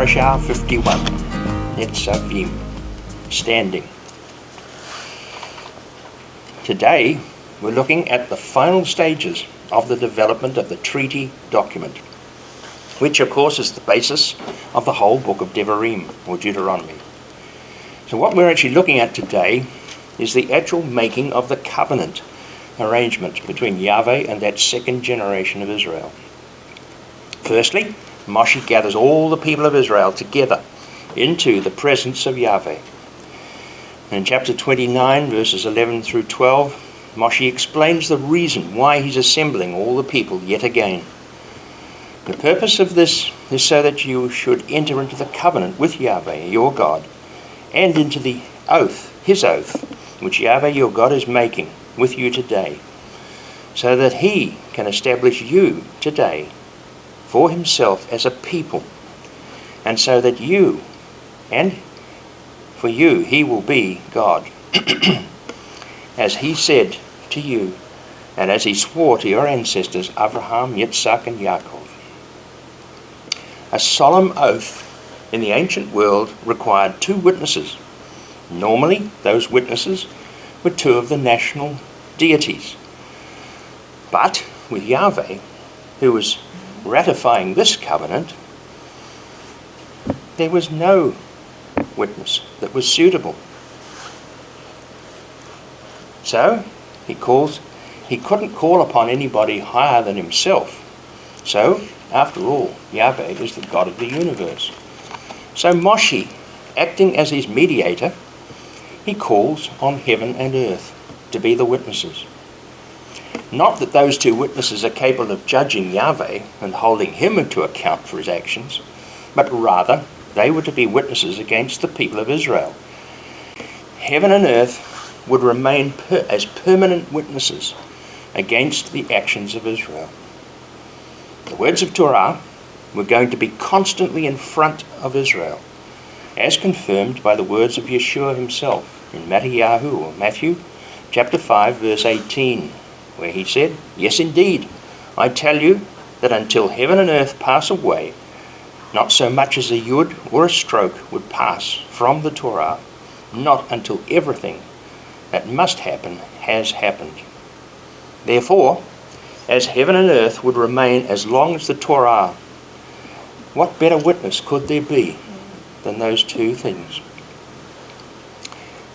Parashah 51, Nitzavim, standing. Today, we're looking at the final stages of the development of the treaty document, which of course is the basis of the whole book of Devarim, or Deuteronomy. So what we're actually looking at today is the actual making of the covenant arrangement between Yahweh and that second generation of Israel. Firstly, Moshe gathers all the people of Israel together into the presence of Yahweh. And in chapter 29, verses 11 through 12, Moshe explains the reason why he's assembling all the people yet again. The purpose of this is so that you should enter into the covenant with Yahweh, your God, and into the oath, his oath, which Yahweh your God is making with you today, so that he can establish you today for himself as a people, and so that you, and for you, he will be God, as he said to you, and as he swore to your ancestors, Abraham, Yitzhak, and Yaakov. A solemn oath in the ancient world required two witnesses. Normally, those witnesses were two of the national deities. But with Yahweh, who was ratifying this covenant, there was no witness that was suitable. So he couldn't call upon anybody higher than himself. So, after all, Yahweh is the God of the universe. So Moshe, acting as his mediator, he calls on heaven and earth to be the witnesses. Not that those two witnesses are capable of judging Yahweh and holding him to account for his actions, but rather they were to be witnesses against the people of Israel. Heaven and earth would remain as permanent witnesses against the actions of Israel. The words of Torah were going to be constantly in front of Israel, as confirmed by the words of Yeshua himself in Matthew chapter 5, verse 18, where he said, "Yes, indeed, I tell you that until heaven and earth pass away, not so much as a yud or a stroke would pass from the Torah, not until everything that must happen has happened." Therefore, as heaven and earth would remain as long as the Torah, what better witness could there be than those two things?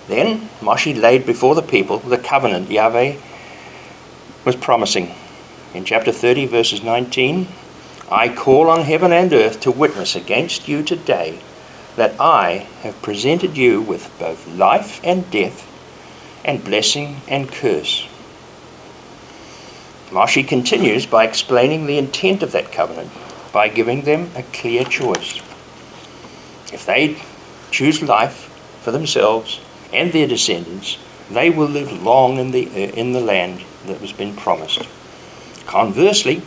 Then Moshe laid before the people the covenant Yahweh was promising. In chapter 30, verses 19, "I call on heaven and earth to witness against you today that I have presented you with both life and death, and blessing and curse." Moshe continues by explaining the intent of that covenant by giving them a clear choice. If they choose life for themselves and their descendants, they will live long in the land that has been promised. Conversely,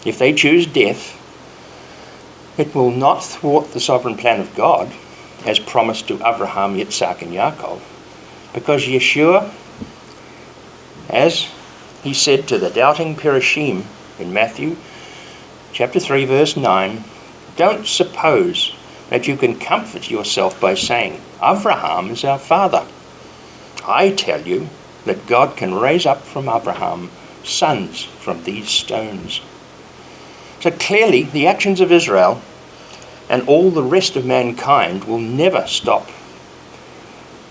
if they choose death, it will not thwart the sovereign plan of God, as promised to Abraham, Yitzhak, and Yaakov, because Yeshua, as he said to the doubting Parashshim in Matthew chapter 3, verse 9, "Don't suppose that you can comfort yourself by saying, 'Abraham is our father.' I tell you that God can raise up from Abraham sons from these stones." So clearly, the actions of Israel and all the rest of mankind will never stop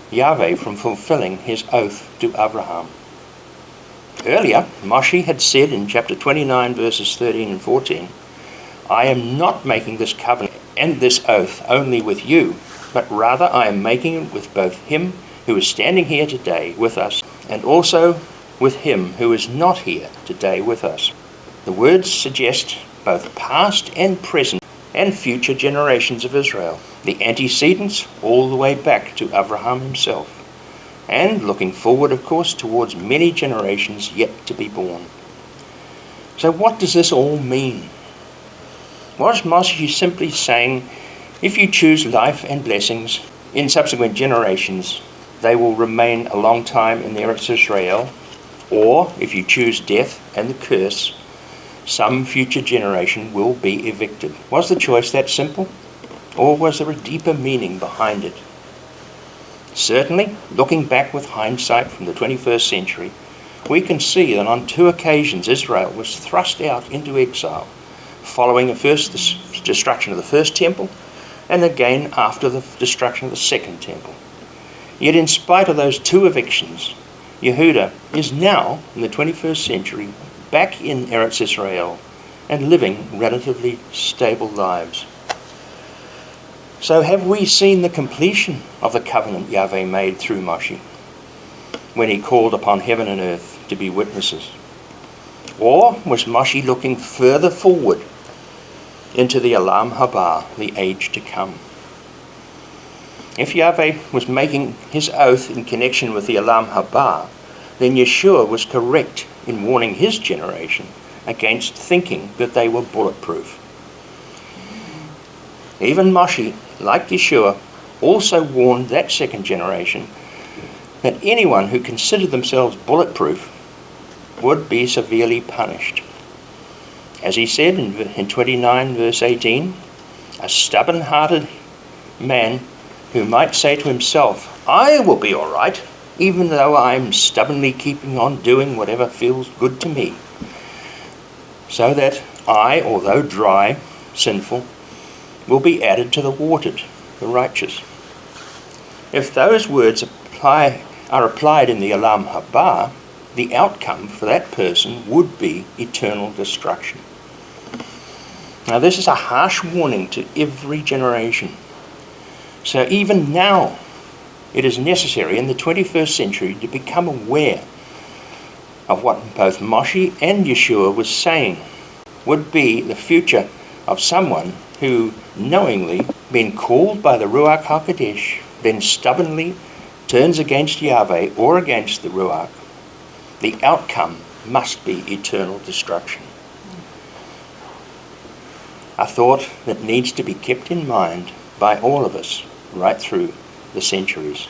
Yahweh from fulfilling his oath to Abraham. Earlier, Moshe had said in chapter 29, verses 13 and 14, "I am not making this covenant and this oath only with you, but rather I am making it with both him who is standing here today with us, and also with him who is not here today with us." The words suggest both past and present and future generations of Israel, the antecedents all the way back to Abraham himself, and looking forward, of course, towards many generations yet to be born. So what does this all mean? Was Moshe simply saying, if you choose life and blessings in subsequent generations, they will remain a long time in the Eretz Israel, or if you choose death and the curse, some future generation will be evicted? Was the choice that simple? or was there a deeper meaning behind it? Certainly, looking back with hindsight from the 21st century, we can see that on 2 occasions Israel was thrust out into exile, following the first destruction of the first temple, and again after the destruction of the second temple. Yet in spite of those 2 evictions, Yehuda is now, in the 21st century, back in Eretz Israel and living relatively stable lives. So have we seen the completion of the covenant Yahweh made through Moshe, when he called upon heaven and earth to be witnesses? Or was Moshe looking further forward into the Olam Haba, the age to come? If Yahweh was making his oath in connection with the Olam Haba, then Yeshua was correct in warning his generation against thinking that they were bulletproof. Even Moshe, like Yeshua, also warned that second generation that anyone who considered themselves bulletproof would be severely punished. As he said in 29 verse 18, a stubborn-hearted man who might say to himself, I will be all right, even though I'm stubbornly keeping on doing whatever feels good to me, so that I, although dry, sinful, will be added to the watered, the righteous. If those words are applied in the Olam Haba, the outcome for that person would be eternal destruction. Now this is a harsh warning to every generation. So even now, it is necessary in the 21st century to become aware of what both Moshe and Yeshua was saying would be the future of someone who, knowingly been called by the Ruach HaKodesh, then stubbornly turns against Yahweh or against the Ruach. The outcome must be eternal destruction. A thought that needs to be kept in mind by all of us right through the centuries.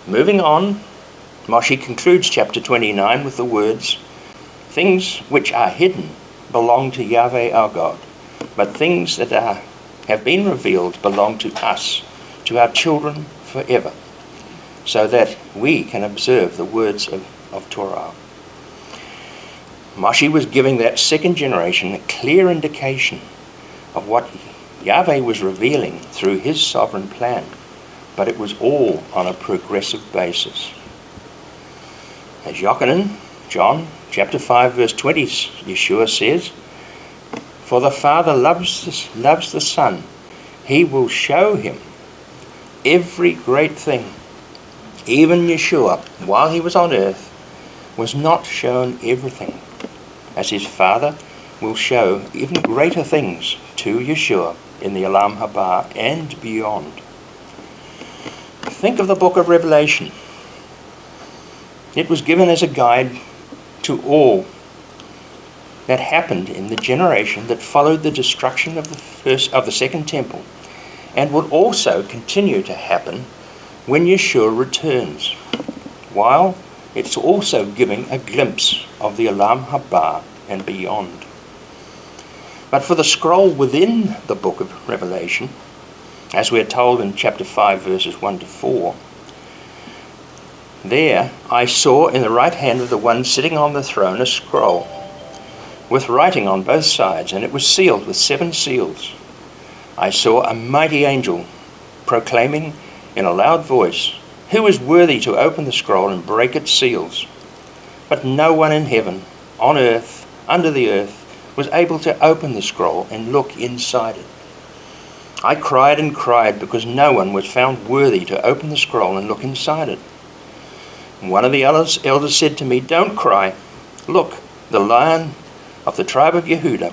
Moving on, Moshe concludes chapter 29 with the words, things which are hidden belong to Yahweh our God, but things that have been revealed belong to us, to our children forever, so that we can observe the words of Torah. Moshe was giving that second generation a clear indication of what Yahweh was revealing through his sovereign plan, but it was all on a progressive basis. As Yochanan, John chapter 5 verse 20, Yeshua says, for the Father loves the Son. He will show him every great thing. Even Yeshua, while he was on earth, was not shown everything, as his Father will show even greater things to Yeshua in the Olam Haba and beyond. Think of the book of Revelation. It was given as a guide to all that happened in the generation that followed the destruction of the second temple, and would also continue to happen when Yeshua returns, while it's also giving a glimpse of the Olam Haba and beyond. But for the scroll within the book of Revelation, as we are told in chapter 5 verses 1 to 4, there I saw in the right hand of the one sitting on the throne a scroll with writing on both sides, and it was sealed with 7 seals. I saw a mighty angel proclaiming in a loud voice, who is worthy to open the scroll and break its seals? But no one in heaven, on earth, under the earth, was able to open the scroll and look inside it. I cried and cried because no one was found worthy to open the scroll and look inside it. And one of the elders said to me, don't cry. Look, the Lion of the tribe of Yehuda,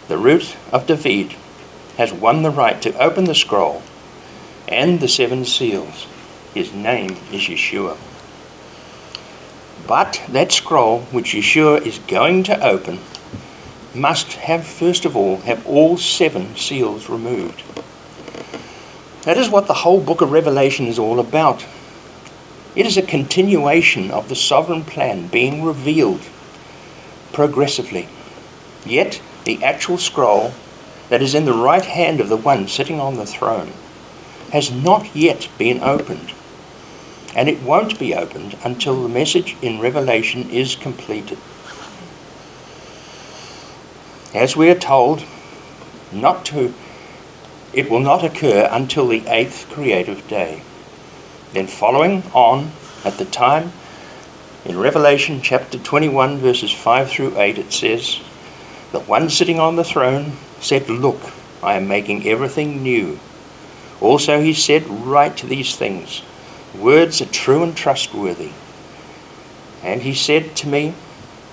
the root of David, has won the right to open the scroll and the 7 seals. His name is Yeshua. But that scroll which Yeshua is going to open must have, first of all, have all 7 seals removed. That is what the whole book of Revelation is all about. It is a continuation of the sovereign plan being revealed progressively. Yet the actual scroll that is in the right hand of the one sitting on the throne has not yet been opened, and it won't be opened until the message in Revelation is completed. As we are told, it will not occur until the 8th creative day. Then following on at the time, in Revelation chapter 21 verses 5 through 8, it says, "The one sitting on the throne said, 'Look, I am making everything new.' Also he said, 'Write these things. Words are true and trustworthy.' And he said to me,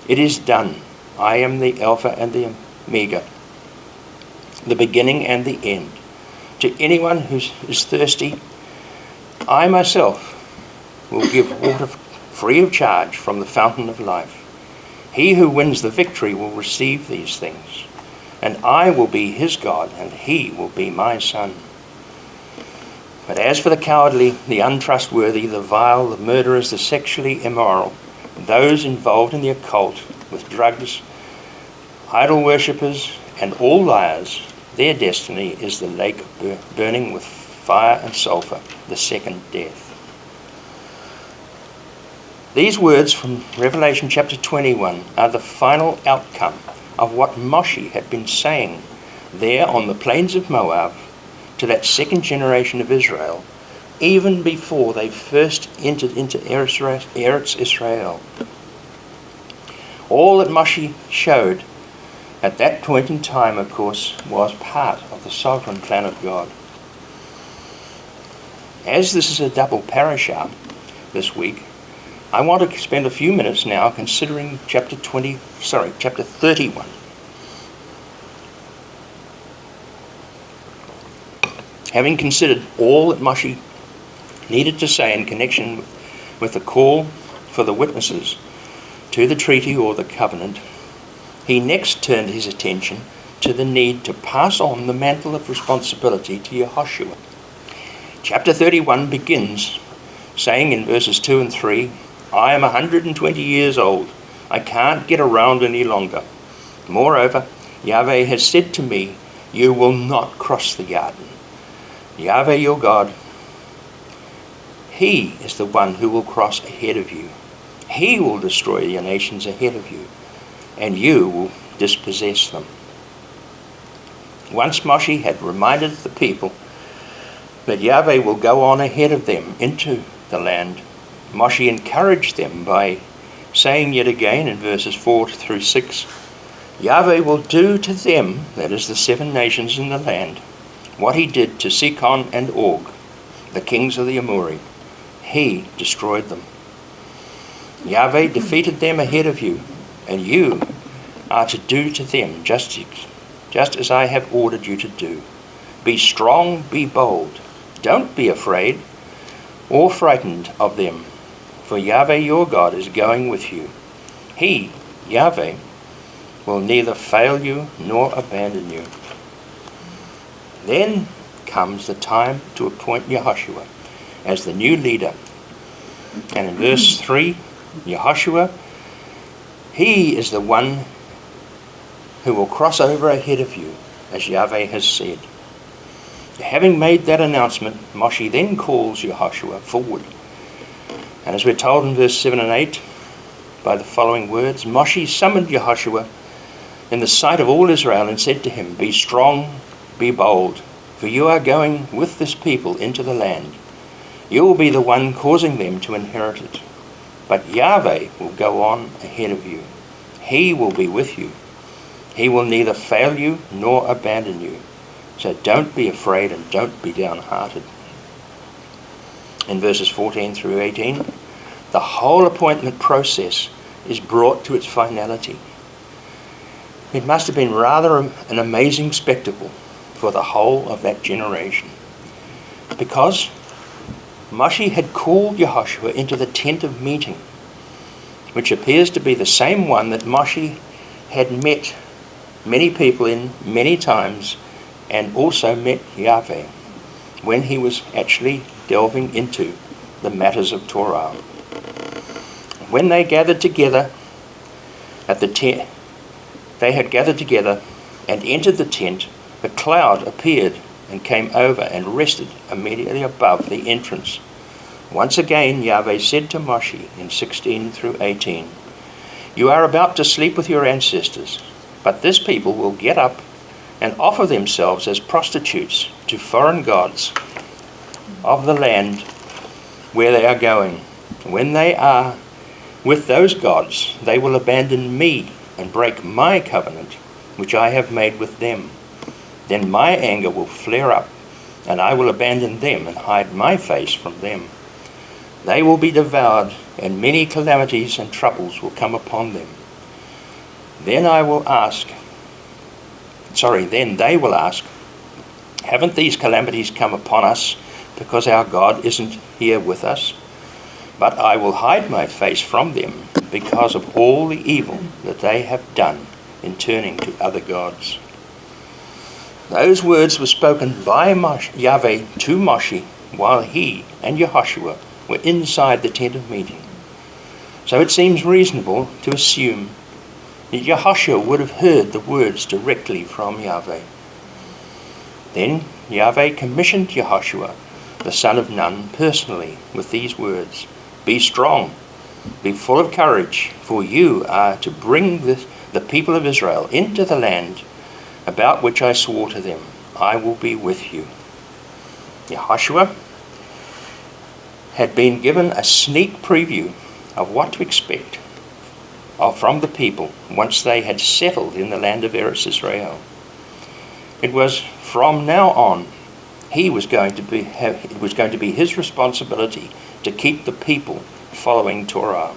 'It is done. I am the Alpha and the Omega, the beginning and the end. To anyone who is thirsty, I myself will give water free of charge from the fountain of life. He who wins the victory will receive these things, and I will be his God, and he will be my son. But as for the cowardly, the untrustworthy, the vile, the murderers, the sexually immoral, those involved in the occult, with drugs, idol worshippers, and all liars, their destiny is the lake burning with fire and sulfur, the second death." These words from Revelation chapter 21 are the final outcome of what Moshe had been saying there on the plains of Moab to that second generation of Israel, even before they first entered into Eretz Israel. All that Moshe showed at that point in time, of course, was part of the sovereign plan of God. As this is a double Parashah this week, I want to spend a few minutes now considering chapter 31. Having considered all that Moshe needed to say in connection with the call for the witnesses to the treaty or the covenant, he next turned his attention to the need to pass on the mantle of responsibility to Yehoshua. Chapter 31 begins saying in verses 2 and 3, "I am 120 years old. I can't get around any longer. Moreover, Yahweh has said to me, 'You will not cross the Jordan.' Yahweh your God, He is the one who will cross ahead of you. He will destroy your nations ahead of you, and you will dispossess them." Once Moshe had reminded the people that Yahweh will go on ahead of them into the land, Moshe encouraged them by saying yet again in verses 4 through 6, "Yahweh will do to them," that is the 7 nations in the land, "what he did to Sihon and Og, the kings of the Amorite. He destroyed them. Yahweh defeated them ahead of you, and you are to do to them just as I have ordered you to do. Be strong, be bold. Don't be afraid or frightened of them, for Yahweh your God is going with you. He, Yahweh, will neither fail you nor abandon you." Then comes the time to appoint Yehoshua as the new leader. And in verse 3, Yehoshua, he is the one who will cross over ahead of you, as Yahweh has said. Having made that announcement, Moshe then calls Yehoshua forward. And as we're told in verse 7 and 8, by the following words, Moshe summoned Yehoshua in the sight of all Israel and said to him, "Be strong, be bold, for you are going with this people into the land. You will be the one causing them to inherit it. But Yahweh will go on ahead of you. He will be with you. He will neither fail you nor abandon you. So don't be afraid and don't be downhearted." In verses 14 through 18, the whole appointment process is brought to its finality. It must have been rather an amazing spectacle for the whole of that generation, because Moshe had called Yehoshua into the tent of meeting, which appears to be the same one that Moshe had met many people in many times, and also met Yahweh when he was actually delving into the matters of Torah. When they gathered together at the tent, they had gathered together and entered the tent. the cloud appeared and came over and rested immediately above the entrance. Once again Yahweh said to Moshe in 16 through 18, "You are about to sleep with your ancestors, but this people will get up and offer themselves as prostitutes to foreign gods of the land where they are going. When they are with those gods, they will abandon me and break my covenant, which I have made with them. Then my anger will flare up, and I will abandon them and hide my face from them. They will be devoured, and many calamities and troubles will come upon them. Then they will ask, haven't these calamities come upon us because our God isn't here with us? But I will hide my face from them because of all the evil that they have done in turning to other gods." Those words were spoken by Yahweh to Moshe while he and Yehoshua were inside the tent of meeting. So it seems reasonable to assume that Yehoshua would have heard the words directly from Yahweh. Then Yahweh commissioned Yehoshua, the son of Nun, personally with these words, "Be strong, be full of courage, for you are to bring the people of Israel into the land about which I swore to them. I will be with you." Yehoshua had been given a sneak preview of what to expect from the people once they had settled in the land of Eretz Israel. It was from now on it was going to be his responsibility to keep the people following Torah.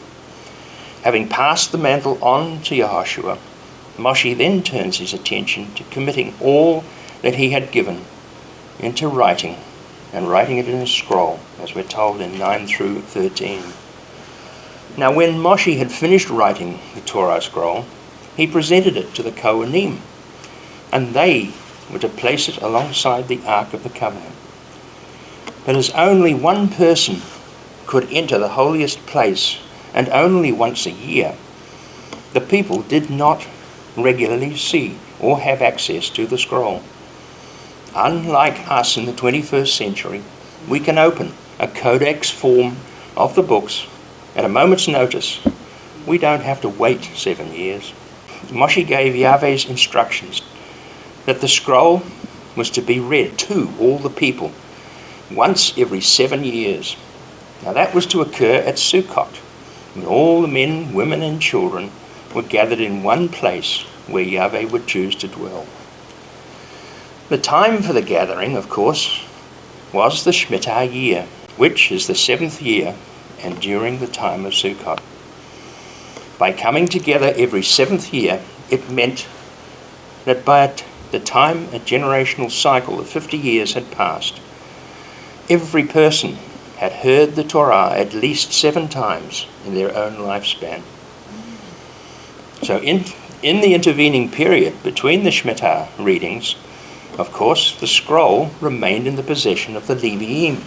Having passed the mantle on to Yehoshua, Moshe then turns his attention to committing all that he had given into writing, and writing it in a scroll, as we're told in 9 through 13. Now when Moshe had finished writing the Torah scroll, he presented it to the Kohanim, and they were to place it alongside the Ark of the Covenant. But as only one person could enter the holiest place, and only once a year, the people did not regularly see or have access to the scroll. Unlike us in the 21st century, we can open a codex form of the books at a moment's notice. We don't have to wait 7 years. Moshe gave Yahweh's instructions that the scroll was to be read to all the people once every 7 years. Now that was to occur at Sukkot, when all the men, women and children were gathered in one place where Yahweh would choose to dwell. The time for the gathering, of course, was the Shemitah year, which is the 7th year and during the time of Sukkot. By coming together every 7th year, it meant that by the time a generational cycle of 50 years had passed, every person had heard the Torah at least 7 times in their own lifespan. So in the intervening period between the Shemitah readings, of course, the scroll remained in the possession of the Leviim,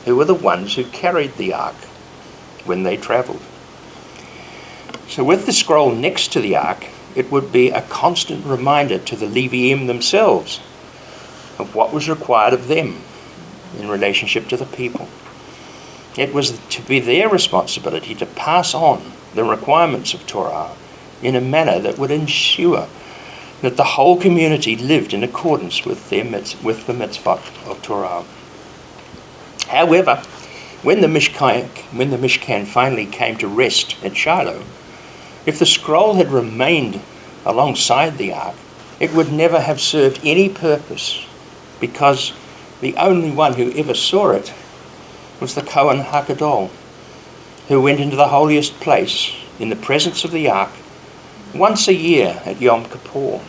who were the ones who carried the ark when they travelled. So with the scroll next to the ark, it would be a constant reminder to the Leviim themselves of what was required of them in relationship to the people. It was to be their responsibility to pass on the requirements of Torah in a manner that would ensure that the whole community lived in accordance with the mitzvot of Torah. However, when the Mishkan finally came to rest at Shiloh, if the scroll had remained alongside the ark, it would never have served any purpose, because the only one who ever saw it was the Kohen HaGadol, who went into the holiest place in the presence of the ark once a year at Yom Kippur.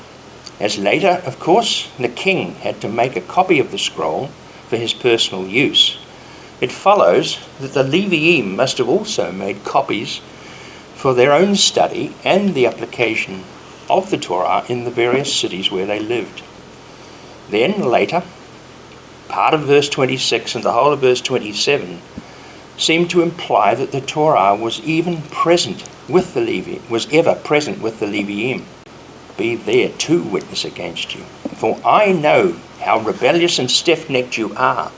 As later, of course, the king had to make a copy of the scroll for his personal use, it follows that the Leviim must have also made copies for their own study and the application of the Torah in the various cities where they lived. Then later, part of verse 26 and the whole of verse 27 seem to imply that the Torah was ever present with the Leviim, be there to witness against you. For I know how rebellious and stiff-necked you are.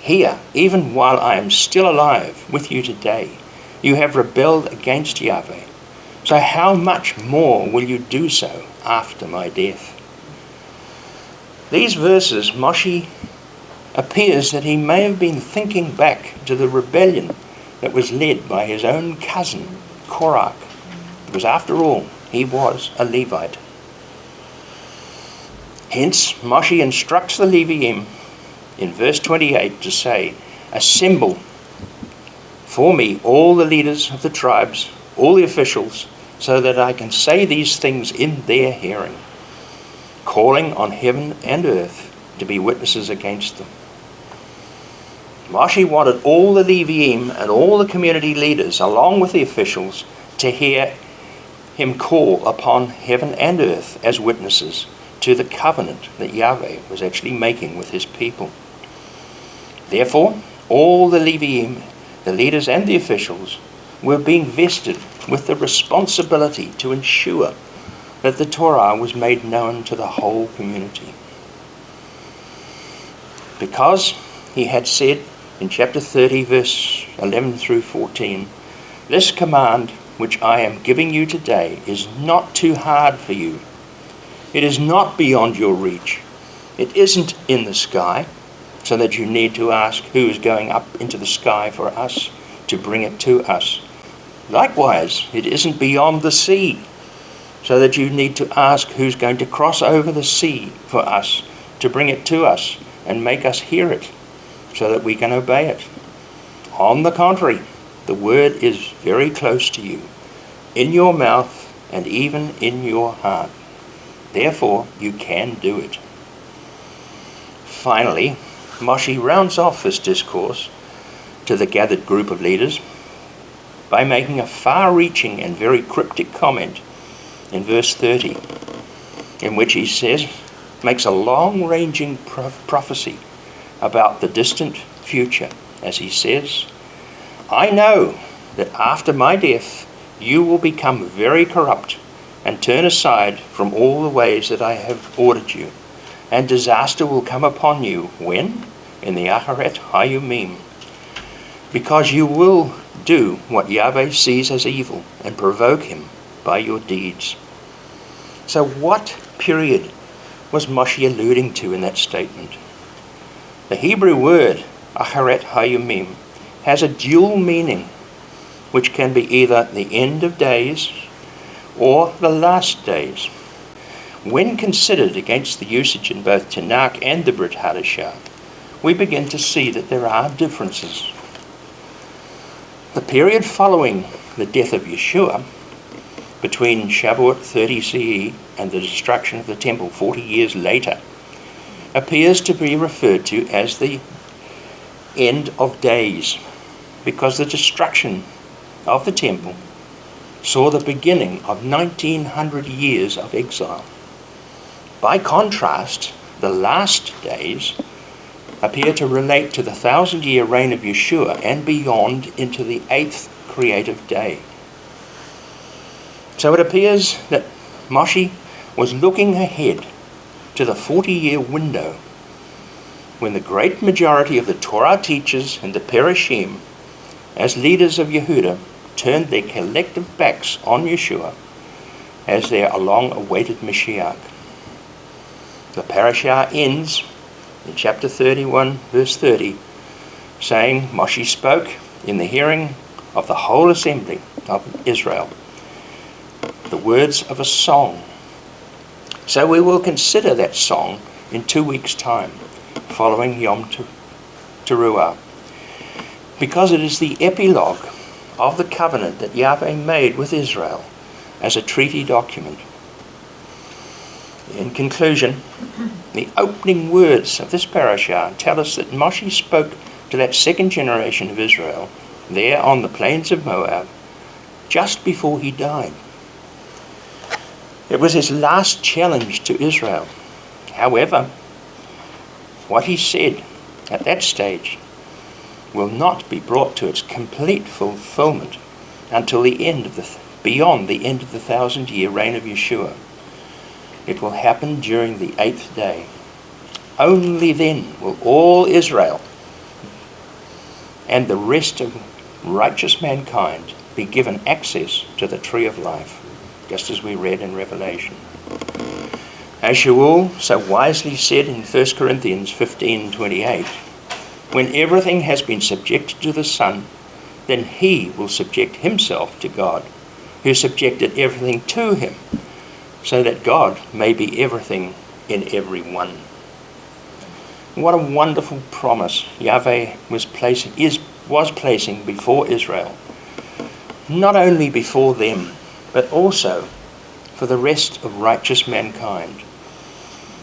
Here, even while I am still alive with you today, you have rebelled against Yahweh. So how much more will you do so after my death? These verses, Moshe appears that he may have been thinking back to the rebellion that was led by his own cousin, Korah, because after all, he was a Levite. Hence, Moshe instructs the Leviim in verse 28 to say, assemble for me all the leaders of the tribes, all the officials, so that I can say these things in their hearing, calling on heaven and earth to be witnesses against them. Moshe wanted all the Leviim and all the community leaders, along with the officials, to hear him call upon heaven and earth as witnesses to the covenant that Yahweh was actually making with his people. Therefore, all the Leviim, the leaders and the officials, were being vested with the responsibility to ensure that the Torah was made known to the whole community. Because he had said in chapter 30, verse 11 through 14, this command which I am giving you today is not too hard for you. It is not beyond your reach. It isn't in the sky, so that you need to ask who is going up into the sky for us to bring it to us. Likewise, it isn't beyond the sea, so that you need to ask who's going to cross over the sea for us to bring it to us and make us hear it, so that we can obey it. On the contrary, the word is very close to you, in your mouth and even in your heart. Therefore, you can do it. Finally, Moshe rounds off this discourse to the gathered group of leaders by making a far-reaching and very cryptic comment in verse 30, in which he makes a long-ranging prophecy about the distant future, as he says, I know that after my death you will become very corrupt and turn aside from all the ways that I have ordered you, and disaster will come upon you when? In the Acharet Hayumim, because you will do what Yahweh sees as evil and provoke him by your deeds. So what period was Moshe alluding to in that statement? The Hebrew word Acharet Hayumim has a dual meaning, which can be either the end of days or the last days. When considered against the usage in both Tanakh and the Brit Hadashah, we begin to see that there are differences. The period following the death of Yeshua, between Shavuot 30 CE and the destruction of the temple 40 years later, appears to be referred to as the end of days, because the destruction of the temple saw the beginning of 1900 years of exile. By contrast, the last days appear to relate to the 1,000-year reign of Yeshua and beyond into the 8th creative day. So it appears that Moshe was looking ahead to the 40-year window when the great majority of the Torah teachers and the Parashim, as leaders of Yehuda, turned their collective backs on Yeshua as their long-awaited Mashiach. The Parashah ends in chapter 31, verse 30, saying, Moshe spoke in the hearing of the whole assembly of Israel the words of a song. So we will consider that song in 2 weeks' time, following Yom Teruah, because it is the epilogue of the covenant that Yahweh made with Israel as a treaty document. In conclusion, the opening words of this parashah tell us that Moshe spoke to that second generation of Israel there on the plains of Moab just before he died. It was his last challenge to Israel. However, what he said at that stage will not be brought to its complete fulfillment until beyond the end of the 1,000-year reign of Yeshua, It will happen during the 8th day. Only then will all Israel and the rest of righteous mankind be given access to the tree of life, just as we read in Revelation. As Shaul so wisely said in 1 Corinthians 15:28, when everything has been subjected to the Son, then he will subject himself to God, who subjected everything to him, so that God may be everything in every one. What a wonderful promise Yahweh was placing before Israel, not only before them, but also for the rest of righteous mankind,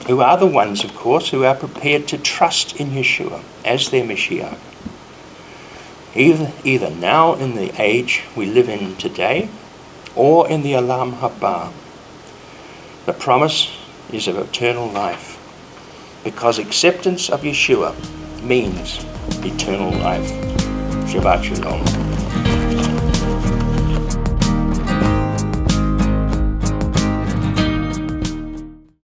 who are the ones, of course, who are prepared to trust in Yeshua as their Mashiach. Either now in the age we live in today, or in the Olam Haba. The promise is of eternal life, because acceptance of Yeshua means eternal life. Shabbat Shalom.